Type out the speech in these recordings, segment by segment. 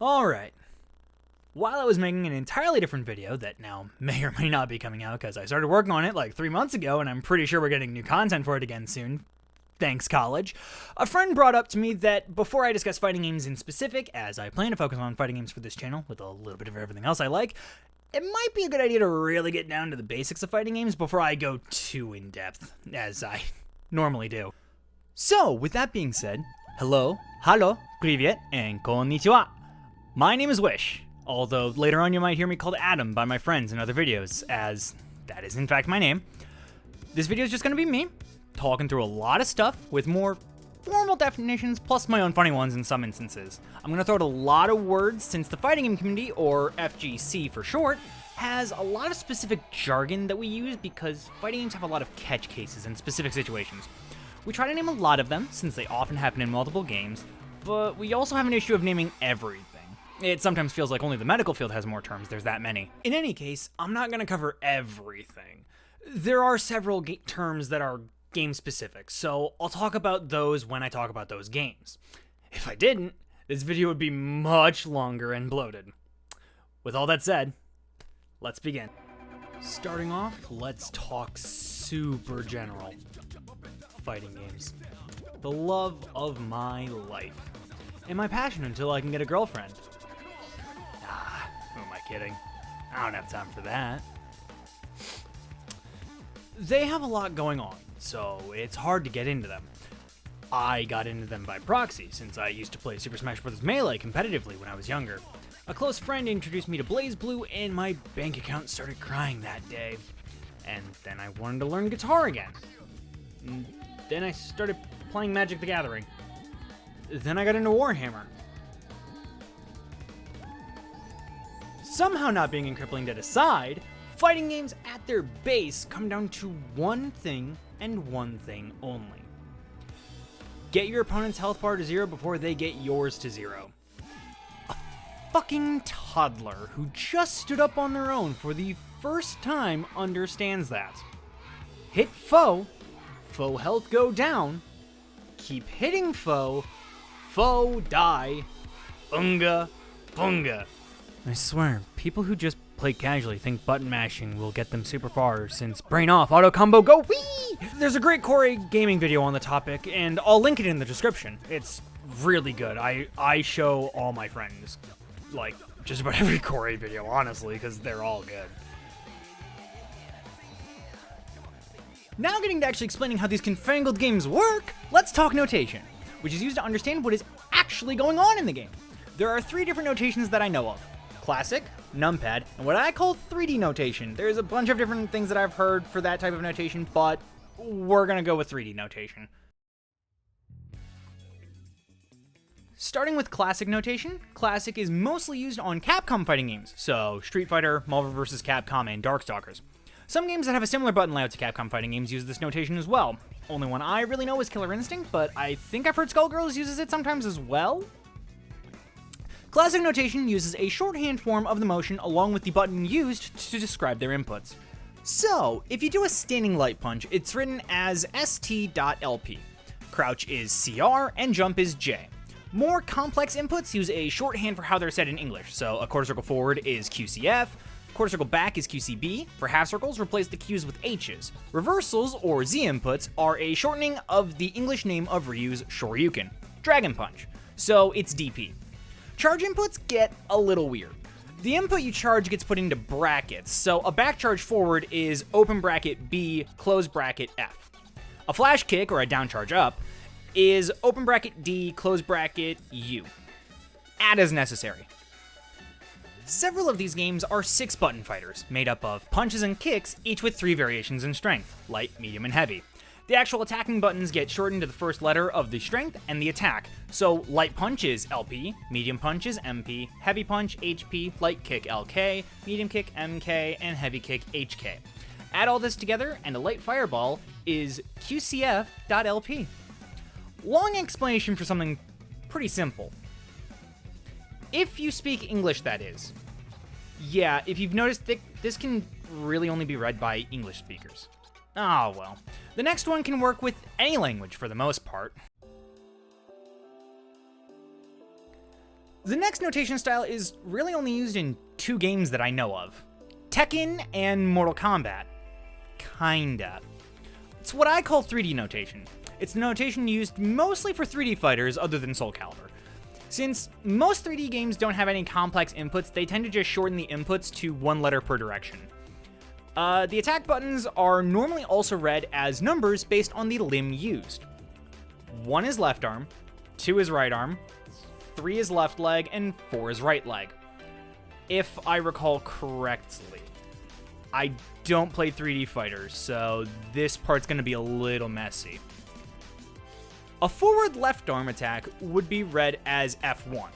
Alright, while I was making an entirely different video that now may or may not be coming out because I started working on it like 3 months ago and I'm pretty sure we're getting new content for it again soon, thanks college, a friend brought up to me that before I discuss fighting games in specific, as I plan to focus on fighting games for this channel with a little bit of everything else I like, it might be a good idea to really get down to the basics of fighting games before I go too in-depth, as I normally do. So, with that being said, hello, privyet, and konnichiwa. My name is Wish, although later on you might hear me called Adam by my friends in other videos, as that is in fact my name. This video is just going to be me, talking through a lot of stuff with more formal definitions plus my own funny ones in some instances. I'm going to throw out a lot of words since the fighting game community, or FGC for short, has a lot of specific jargon that we use because fighting games have a lot of catch cases in specific situations. We try to name a lot of them since they often happen in multiple games, but we also have an issue of naming everything. It sometimes feels like only the medical field has more terms, there's that many. In any case, I'm not going to cover everything. There are several terms that are game specific, so I'll talk about those when I talk about those games. If I didn't, this video would be much longer and bloated. With all that said, let's begin. Starting off, let's talk super general. Fighting games. The love of my life. And my passion until I can get a girlfriend. Who am I kidding? I don't have time for that. They have a lot going on, so it's hard to get into them. I got into them by proxy, since I used to play Super Smash Bros. Melee competitively when I was younger. A close friend introduced me to BlazBlue, and my bank account started crying that day. And then I wanted to learn guitar again. And then I started playing Magic the Gathering. Then I got into Warhammer. Somehow not being in crippling debt aside, fighting games at their base come down to one thing and one thing only. Get your opponent's health bar to 0 before they get yours to 0. A fucking toddler who just stood up on their own for the first time understands that. Hit foe health go down, keep hitting foe die, unga bunga. I swear, people who just play casually think button mashing will get them super far since brain off, auto combo, go wee! There's a great Corey gaming video on the topic, and I'll link it in the description. It's really good. I show all my friends, like, just about every Corey video, honestly, because they're all good. Now getting to actually explaining how these confangled games work, let's talk notation, which is used to understand what is actually going on in the game. There are 3 different notations that I know of. Classic, Numpad, and what I call 3D notation. There's a bunch of different things that I've heard for that type of notation, but we're gonna go with 3D notation. Starting with classic notation, classic is mostly used on Capcom fighting games, so Street Fighter, Marvel vs. Capcom, and Darkstalkers. Some games that have a similar button layout to Capcom fighting games use this notation as well. Only one I really know is Killer Instinct, but I think I've heard Skullgirls uses it sometimes as well. Classic notation uses a shorthand form of the motion along with the button used to describe their inputs. So, if you do a standing light punch, it's written as st.lp. Crouch is CR, and jump is J. More complex inputs use a shorthand for how they're said in English, so a quarter circle forward is QCF, quarter circle back is QCB, for half circles replace the Q's with H's. Reversals, or Z inputs, are a shortening of the English name of Ryu's Shoryuken, Dragon Punch, so it's DP. Charge inputs get a little weird. The input you charge gets put into brackets, so a back charge forward is open bracket B, close bracket F. A flash kick, or a down charge up, is open bracket D, close bracket U. Add as necessary. Several of these games are 6-button fighters, made up of punches and kicks, each with 3 variations in strength, light, medium, and heavy. The actual attacking buttons get shortened to the first letter of the strength and the attack, so light punch is LP, medium punch is MP, heavy punch HP, light kick LK, medium kick MK, and heavy kick HK. Add all this together, and a light fireball is QCF.LP. Long explanation for something pretty simple. If you speak English, that is. Yeah, if you've noticed, this can really only be read by English speakers. Oh well. The next one can work with any language for the most part. The next notation style is really only used in 2 games that I know of. Tekken and Mortal Kombat. Kinda. It's what I call 3D notation. It's the notation used mostly for 3D fighters other than Soul Calibur. Since most 3D games don't have any complex inputs, they tend to just shorten the inputs to 1 letter per direction. The attack buttons are normally also read as numbers based on the limb used. 1 is left arm, 2 is right arm, 3 is left leg, and 4 is right leg. If I recall correctly. I don't play 3D fighters, so this part's gonna be a little messy. A forward left arm attack would be read as F1.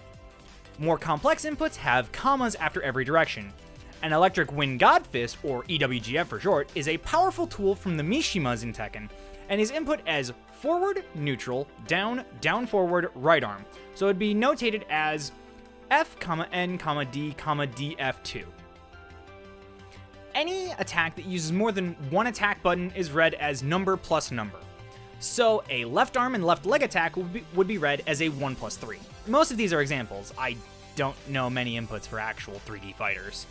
More complex inputs have commas after every direction. An electric wind god fist, or EWGF for short, is a powerful tool from the Mishimas in Tekken, and is input as forward, neutral, down, down forward, right arm. So it'd be notated as F, N, D, DF2. Any attack that uses more than 1 attack button is read as number plus number. So a left arm and left leg attack would be read as a 1 plus 3. Most of these are examples. I don't know many inputs for actual 3D fighters.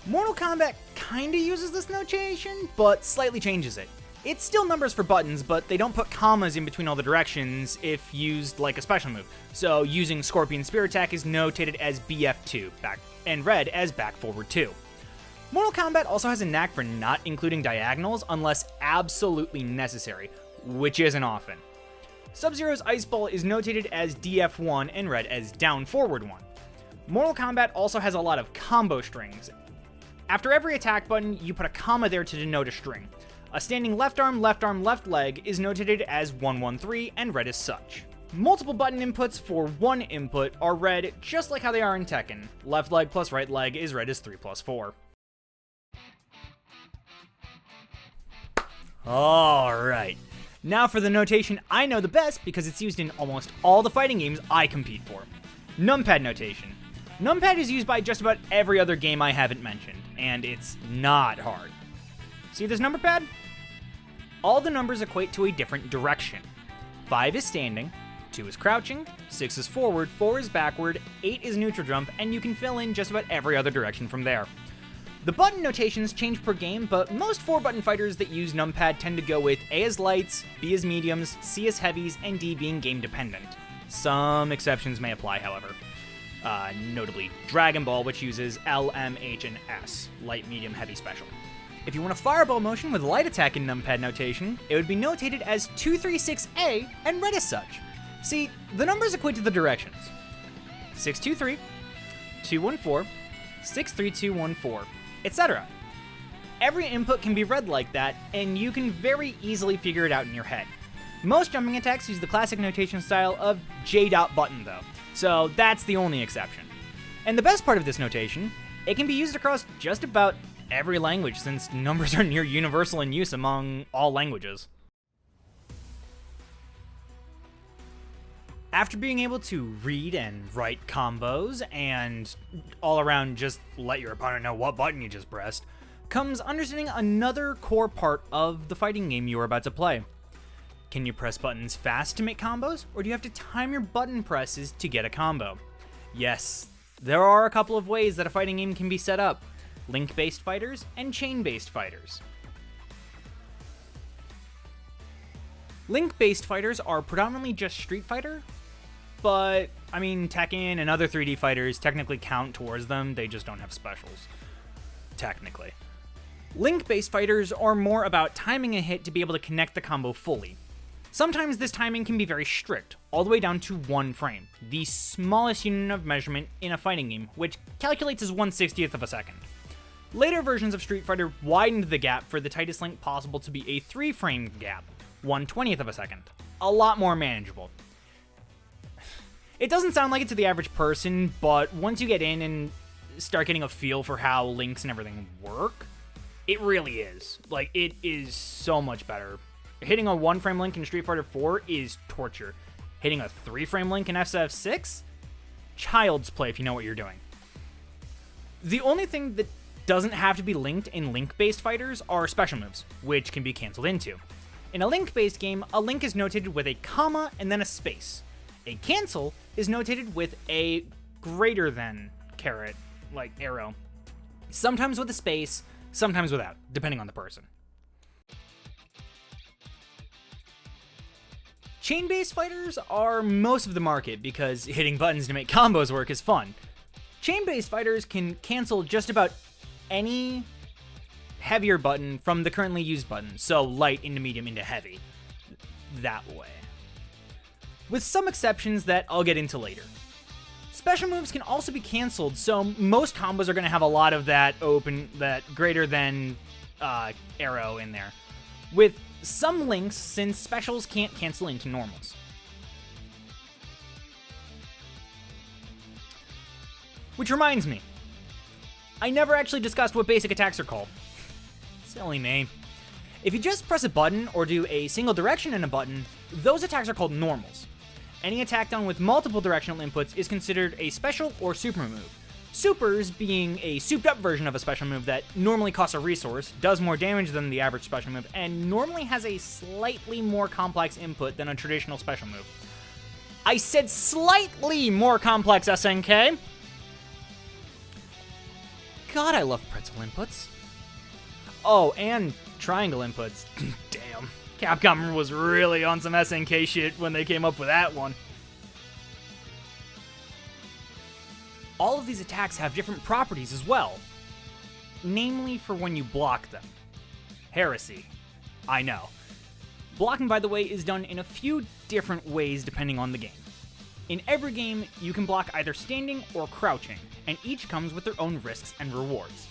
Mortal Kombat kinda uses this notation, but slightly changes it. It's still numbers for buttons, but they don't put commas in between all the directions if used like a special move. So using Scorpion Spear attack is notated as BF2, back, and read as back forward 2. Mortal Kombat also has a knack for not including diagonals unless absolutely necessary, which isn't often. Sub-Zero's Ice Ball is notated as DF1 and read as down forward 1. Mortal Kombat also has a lot of combo strings. After every attack button, you put a comma there to denote a string. A standing left arm, left leg is notated as 113 and read as such. Multiple button inputs for 1 input are read just like how they are in Tekken. Left leg plus right leg is read as 3 plus 4. Alright, now for the notation I know the best because it's used in almost all the fighting games I compete for. Numpad notation. Numpad is used by just about every other game I haven't mentioned, and it's not hard. See this number pad? All the numbers equate to a different direction. 5 is standing, 2 is crouching, 6 is forward, 4 is backward, 8 is neutral jump, and you can fill in just about every other direction from there. The button notations change per game, but most 4-button fighters that use Numpad tend to go with A as lights, B as mediums, C as heavies, and D being game dependent. Some exceptions may apply, however. Notably Dragon Ball, which uses L, M, H, and S, light, medium, heavy, special. If you want a fireball motion with light attack in Numpad notation, it would be notated as 236A and read as such. See, the numbers equate to the directions. 623, 214, 63214, etc. Every input can be read like that, and you can very easily figure it out in your head. Most jumping attacks use the classic notation style of J dot button though, so that's the only exception. And the best part of this notation, it can be used across just about every language since numbers are near universal in use among all languages. After being able to read and write combos and all around just let your opponent know what button you just pressed, comes understanding another core part of the fighting game you are about to play. Can you press buttons fast to make combos, or do you have to time your button presses to get a combo? Yes, there are a couple of ways that a fighting game can be set up: link-based fighters and chain-based fighters. Link-based fighters are predominantly just Street Fighter, but, I mean, Tekken and other 3D fighters technically count towards them, they just don't have specials. Technically. Link-based fighters are more about timing a hit to be able to connect the combo fully. Sometimes this timing can be very strict, all the way down to 1 frame, the smallest unit of measurement in a fighting game, which calculates as 1/60th of a second. Later versions of Street Fighter widened the gap for the tightest link possible to be a 3-frame gap, 1/20th of a second. A lot more manageable. It doesn't sound like it to the average person, but once you get in and start getting a feel for how links and everything work, it really is. Like, it is so much better. Hitting a 1-frame link in Street Fighter 4 is torture. Hitting a 3-frame link in FF6? Child's play if you know what you're doing. The only thing that doesn't have to be linked in link-based fighters are special moves, which can be canceled into. In a link-based game, a link is notated with a comma and then a space. A cancel is notated with a greater than caret, like arrow. Sometimes with a space, sometimes without, depending on the person. Chain-based fighters are most of the market because hitting buttons to make combos work is fun. Chain-based fighters can cancel just about any heavier button from the currently used button, so light into medium into heavy. That way. With some exceptions that I'll get into later. Special moves can also be canceled, so most combos are going to have a lot of that greater than arrow in there. With some links, since specials can't cancel into normals. Which reminds me, I never actually discussed what basic attacks are called. Silly me. If you just press a button or do a single direction in a button, those attacks are called normals. Any attack done with multiple directional inputs is considered a special or super move. Supers being a souped up version of a special move that normally costs a resource, does more damage than the average special move, and normally has a slightly more complex input than a traditional special move. I said slightly more complex, SNK! God, I love pretzel inputs. Oh, and triangle inputs. Damn. Capcom was really on some SNK shit when they came up with that one. All of these attacks have different properties as well, namely for when you block them. Heresy. I know. Blocking, by the way, is done in a few different ways depending on the game. In every game, you can block either standing or crouching, and each comes with their own risks and rewards.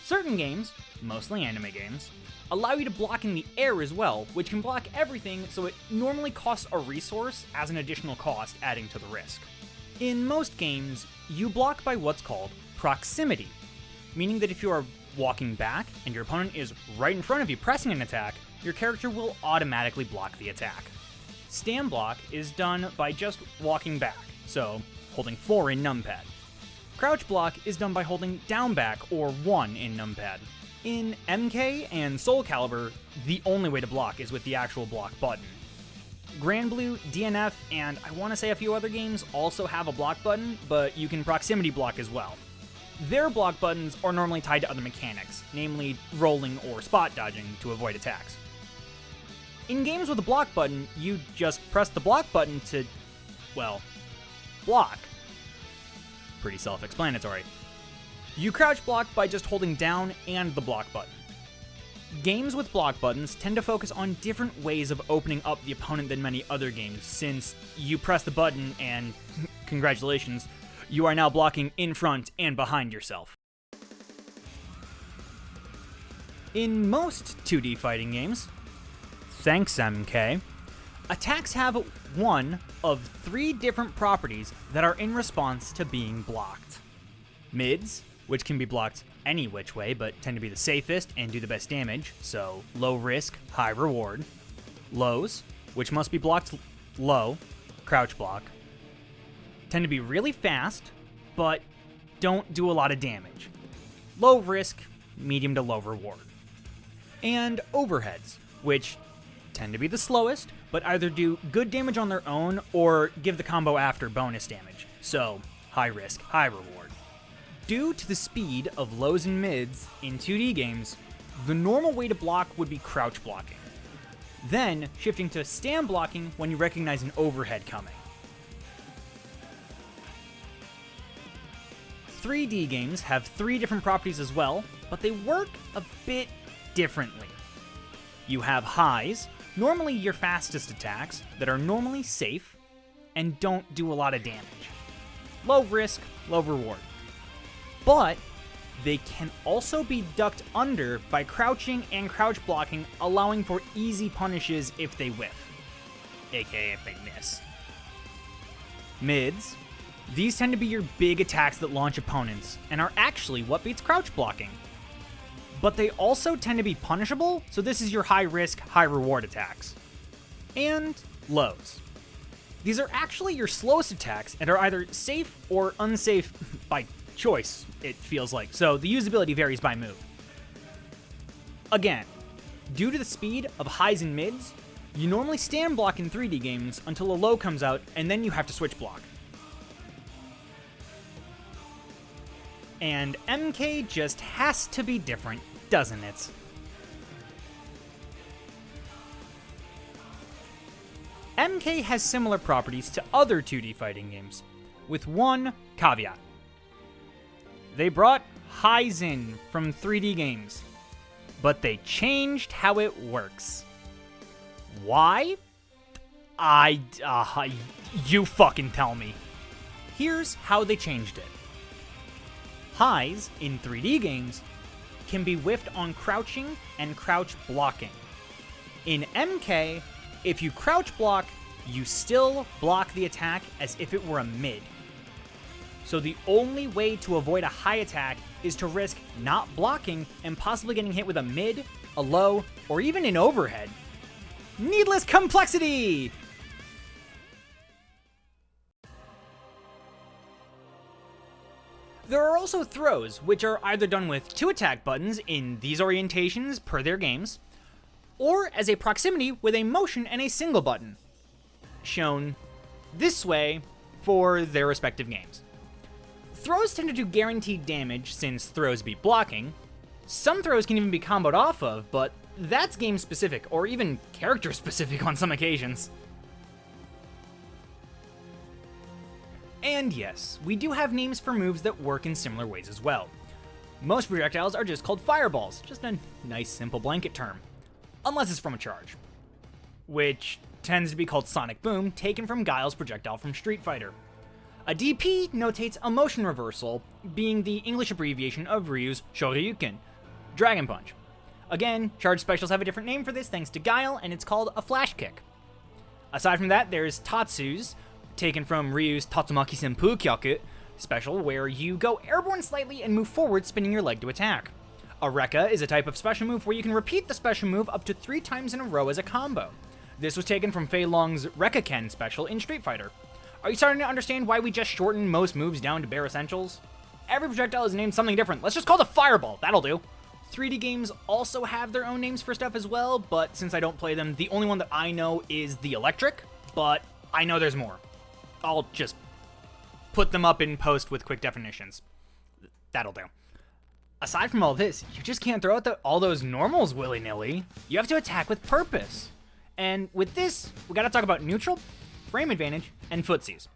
Certain games, mostly anime games, allow you to block in the air as well, which can block everything, so it normally costs a resource as an additional cost, adding to the risk. In most games, you block by what's called proximity, meaning that if you are walking back and your opponent is right in front of you pressing an attack, your character will automatically block the attack. Stand block is done by just walking back, so holding 4 in Numpad. Crouch block is done by holding down back or 1 in Numpad. In MK and Soul Calibur, the only way to block is with the actual block button. Grand Blue, DNF, and I want to say a few other games also have a block button, but you can proximity block as well. Their block buttons are normally tied to other mechanics, namely rolling or spot dodging to avoid attacks. In games with a block button, you just press the block button to, well, block. Pretty self-explanatory. You crouch block by just holding down and the block button. Games with block buttons tend to focus on different ways of opening up the opponent than many other games, since you press the button and, congratulations, you are now blocking in front and behind yourself. In most 2D fighting games, thanks MK, attacks have one of 3 different properties that are in response to being blocked. Mids, which can be blocked any which way, but tend to be the safest and do the best damage, so low risk, high reward. Lows, which must be blocked low, crouch block, tend to be really fast, but don't do a lot of damage. Low risk, medium to low reward. And overheads, which tend to be the slowest, but either do good damage on their own or give the combo after bonus damage, so high risk, high reward. Due to the speed of lows and mids in 2D games, the normal way to block would be crouch blocking. Then, shifting to stand blocking when you recognize an overhead coming. 3D games have 3 different properties as well, but they work a bit differently. You have highs, normally your fastest attacks, that are normally safe and don't do a lot of damage. Low risk, low reward. But they can also be ducked under by crouching and crouch blocking, allowing for easy punishes if they whiff, aka if they miss. Mids. These tend to be your big attacks that launch opponents, and are actually what beats crouch blocking. But they also tend to be punishable, so this is your high risk, high reward attacks. And lows. These are actually your slowest attacks and are either safe or unsafe by choice, it feels like, so the usability varies by move. Again, due to the speed of highs and mids, you normally stand block in 3D games until a low comes out, and then you have to switch block. And MK just has to be different, doesn't it? MK has similar properties to other 2D fighting games, with one caveat. They brought highs in from 3D games, but they changed how it works. Why? You fucking tell me. Here's how they changed it. Highs in 3D games can be whiffed on crouching and crouch blocking. In MK, if you crouch block, you still block the attack as if it were a mid. So the only way to avoid a high attack is to risk not blocking and possibly getting hit with a mid, a low, or even an overhead. Needless complexity! There are also throws, which are either done with 2 attack buttons in these orientations per their games, or as a proximity with a motion and a single button, shown this way for their respective games. Throws tend to do guaranteed damage since throws beat blocking. Some throws can even be comboed off of, but that's game specific, or even character specific on some occasions. And yes, we do have names for moves that work in similar ways as well. Most projectiles are just called fireballs, just a nice simple blanket term. Unless it's from a charge, which tends to be called Sonic Boom, taken from Guile's projectile from Street Fighter. A DP notates a motion reversal, being the English abbreviation of Ryu's Shoryuken, Dragon Punch. Again, charge specials have a different name for this thanks to Guile, and it's called a Flash Kick. Aside from that, there's Tatsu's, taken from Ryu's Tatsumaki Senpu Kyaku special, where you go airborne slightly and move forward, spinning your leg to attack. A Rekka is a type of special move where you can repeat the special move up to 3 times in a row as a combo. This was taken from Fei Long's Rekka-ken special in Street Fighter. Are you starting to understand why we just shorten most moves down to bare essentials? Every projectile is named something different. Let's just call it a fireball. That'll do. 3D games also have their own names for stuff as well, but since I don't play them, the only one that I know is the electric, but I know there's more. I'll just put them up in post with quick definitions. That'll do. Aside from all this, you just can't throw out all those normals willy-nilly. You have to attack with purpose. And with this, we gotta talk about neutral, frame advantage, and footsies.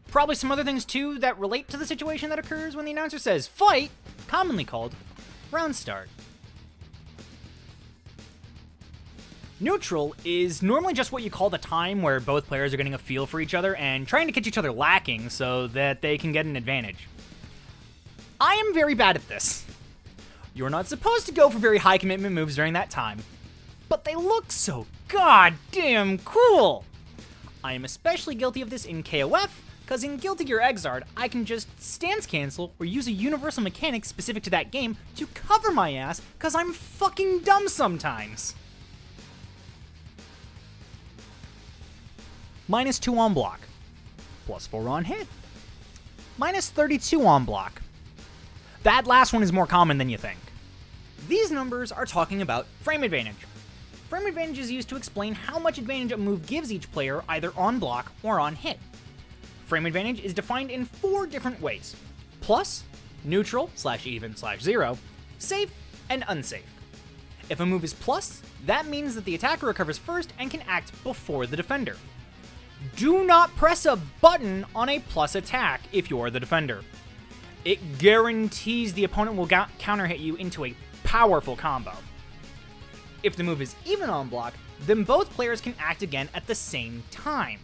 Probably some other things too that relate to the situation that occurs when the announcer says fight, commonly called round start. Neutral is normally just what you call the time where both players are getting a feel for each other and trying to catch each other lacking so that they can get an advantage. I am very bad at this. You're not supposed to go for very high commitment moves during that time, but they look so goddamn cool. I am especially guilty of this in KOF, because in Guilty Gear Xrd, I can just stance cancel or use a universal mechanic specific to that game to cover my ass because I'm fucking dumb sometimes. -2 on block, +4 on hit, -32 on block. That last one is more common than you think. These numbers are talking about frame advantage. Frame advantage is used to explain how much advantage a move gives each player either on block or on hit. Frame advantage is defined in 4 different ways: plus, neutral, /even, /0, safe, and unsafe. If a move is plus, that means that the attacker recovers first and can act before the defender. Do not press a button on a plus attack if you're the defender. It guarantees the opponent will counter hit you into a powerful combo. If the move is even on block, then both players can act again at the same time.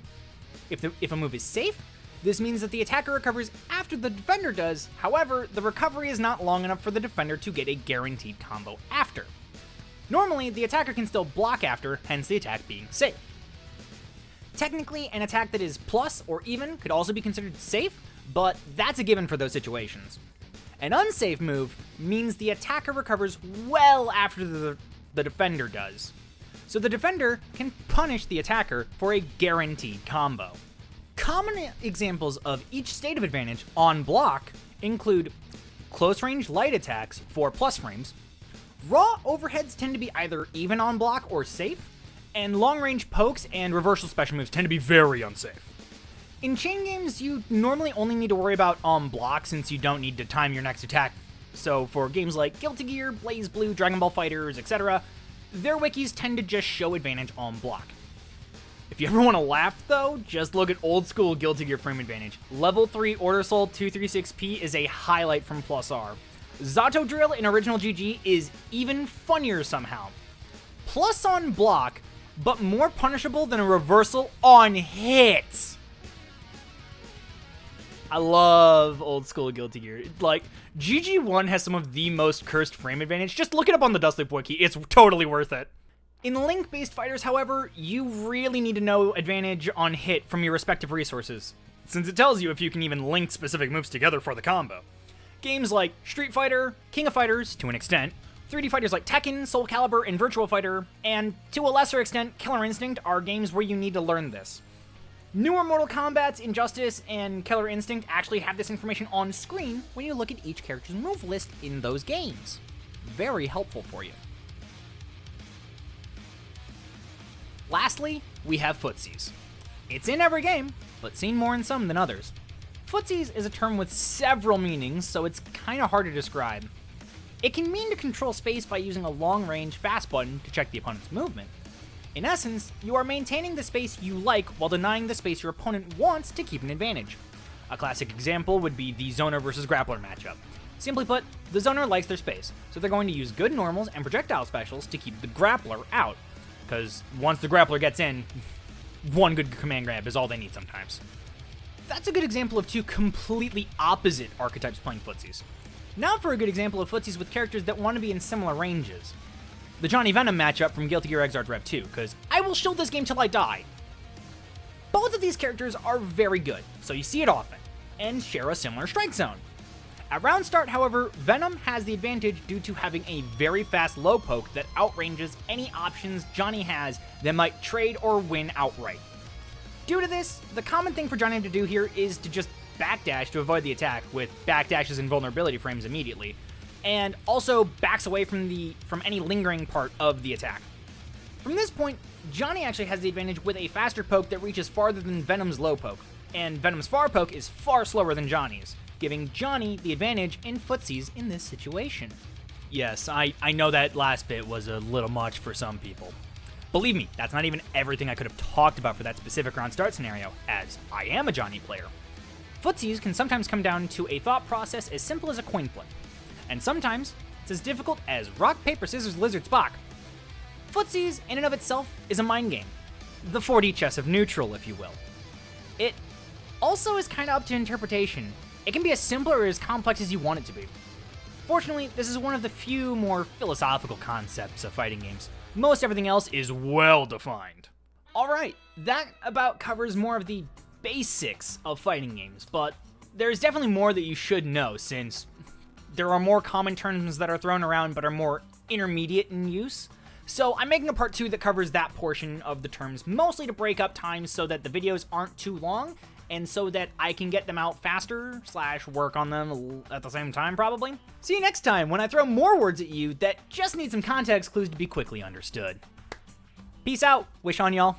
If a move is safe, this means that the attacker recovers after the defender does. However, the recovery is not long enough for the defender to get a guaranteed combo after. Normally, the attacker can still block after, hence the attack being safe. Technically, an attack that is plus or even could also be considered safe, but that's a given for those situations. An unsafe move means the attacker recovers well after the defender does, so the defender can punish the attacker for a guaranteed combo. Common examples of each state of advantage on block include close range light attacks for plus frames, raw overheads tend to be either even on block or safe, and long range pokes and reversal special moves tend to be very unsafe. In chain games, you normally only need to worry about on block since you don't need to time your next attack. So for games like Guilty Gear, Blaze Blue, Dragon Ball FighterZ, etc., their wikis tend to just show advantage on block. If you ever want to laugh though, just look at old school Guilty Gear frame advantage. Level 3 Order Soul 236p is a highlight from Plus R. Zato Drill in original GG is even funnier somehow. Plus on block, but more punishable than a reversal on hits. I love old school Guilty Gear. Like, GG1 has some of the most cursed frame advantage. Just look it up on the Dustloop wiki. It's totally worth it. In link-based fighters, however, you really need to know advantage on hit from your respective resources, since it tells you if you can even link specific moves together for the combo. Games like Street Fighter, King of Fighters, to an extent, 3D fighters like Tekken, Soul Calibur, and Virtua Fighter, and to a lesser extent, Killer Instinct are games where you need to learn this. Newer Mortal Kombat's Injustice and Killer Instinct actually have this information on screen when you look at each character's move list in those games. Very helpful for you. Lastly, we have Footsies. It's in every game, but seen more in some than others. Footsies is a term with several meanings, so it's kinda hard to describe. It can mean to control space by using a long-range fast button to check the opponent's movement. In essence, you are maintaining the space you like while denying the space your opponent wants to keep an advantage. A classic example would be the Zoner versus Grappler matchup. Simply put, the Zoner likes their space, so they're going to use good normals and projectile specials to keep the Grappler out, because once the Grappler gets in, one good command grab is all they need sometimes. That's a good example of two completely opposite archetypes playing Footsies. Now for a good example of Footsies with characters that want to be in similar ranges. The Johnny Venom matchup from Guilty Gear Xrd Rev 2, because I will shield this game till I die. Both of these characters are very good, so you see it often, and share a similar strike zone. At round start, however, Venom has the advantage due to having a very fast low poke that outranges any options Johnny has that might trade or win outright. Due to this, the common thing for Johnny to do here is to just backdash to avoid the attack with backdashes and vulnerability frames immediately, and also backs away from any lingering part of the attack. From this point, Johnny actually has the advantage with a faster poke that reaches farther than Venom's low poke, and Venom's far poke is far slower than Johnny's, giving Johnny the advantage in Footsies in this situation. Yes, I know that last bit was a little much for some people. Believe me, that's not even everything I could have talked about for that specific round start scenario, as I am a Johnny player. Footsies can sometimes come down to a thought process as simple as a coin flip, and sometimes it's as difficult as rock, paper, scissors, lizard, Spock. Footsies, in and of itself, is a mind game. The 4D chess of neutral, if you will. It also is kind of up to interpretation. It can be as simple or as complex as you want it to be. Fortunately, this is one of the few more philosophical concepts of fighting games. Most everything else is well defined. Alright, that about covers more of the basics of fighting games, but there's definitely more that you should know since there are more common terms that are thrown around but are more intermediate in use. So I'm making a part 2 that covers that portion of the terms, mostly to break up time so that the videos aren't too long, and so that I can get them out faster / work on them at the same time probably. See you next time when I throw more words at you that just need some context clues to be quickly understood. Peace out. Wish on y'all.